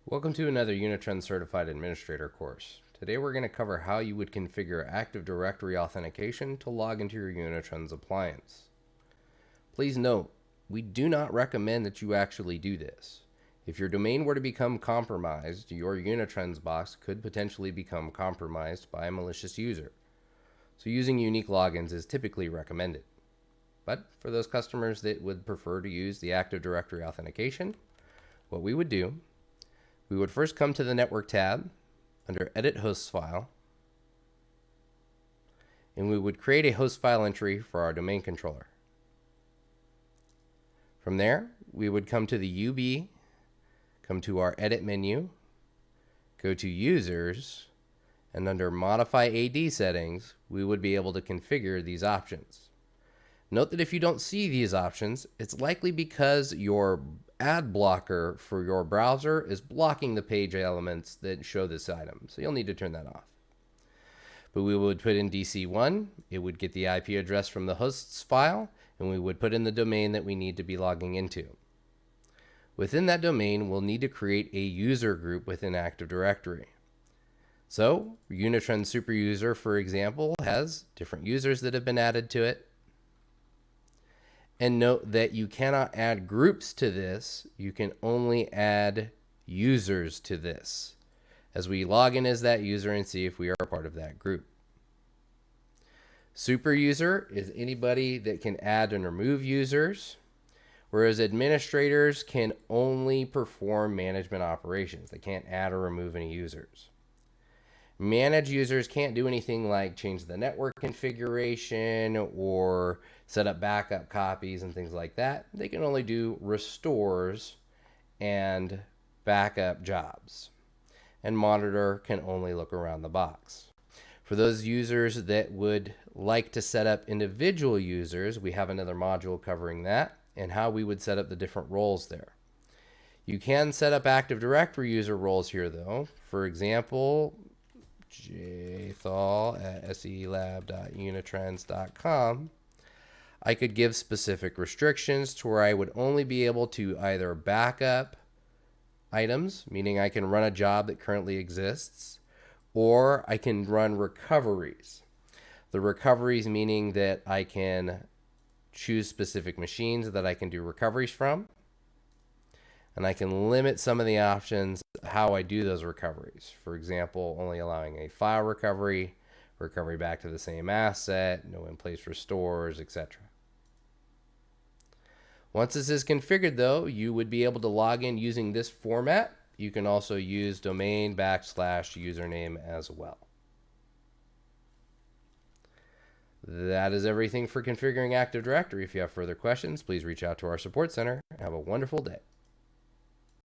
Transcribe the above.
Welcome to another Unitrend Certified Administrator course. Today we're going to cover how you would configure Active Directory authentication to log into your Unitrend's appliance. Please note, we do not recommend that you actually do this. If your domain were to become compromised, your Unitrend's box could potentially become compromised by a malicious user. So using unique logins is typically recommended. But for those customers that would prefer to use the Active Directory authentication, what we would do, we would first come to the Network tab under Edit Hosts File, and we would create a host file entry for our domain controller. From there, we would come to the UB, come to our Edit menu, go to Users, and under Modify AD Settings, we would be able to configure these options. Note that if you don't see these options, it's likely because your ad blocker for your browser is blocking the page elements that show this item. So you'll need to turn that off. But we would put in DC1, it would get the IP address from the hosts file, and we would put in the domain that we need to be logging into. Within that domain, we'll need to create a user group within Active Directory. So Unitrend Superuser, for example, has different users that have been added to it. And note that you cannot add groups to this. You can only add users to this, as we log in as that user and see if we are a part of that group. Super user is anybody that can add and remove users, whereas administrators can only perform management operations. They can't add or remove any users. Manage users can't do anything like change the network configuration or set up backup copies and things like that. They can only do restores and backup jobs. And monitor can only look around the box. For those users that would like to set up individual users, we have another module covering that and how we would set up the different roles there. You can set up Active Directory user roles here though. For example, jthal@selab.unitrends.com, I could give specific restrictions to where I would only be able to either back up items, meaning I can run a job that currently exists, or I can run recoveries. The recoveries meaning that I can choose specific machines that I can do recoveries from, and I can limit some of the options how I do those recoveries. For example, only allowing a file recovery, recovery back to the same asset, no in-place restores, etc. Once this is configured though, you would be able to log in using this format. You can also use domain / username as well. That is everything for configuring Active Directory. If you have further questions, please reach out to our support center. Have a wonderful day.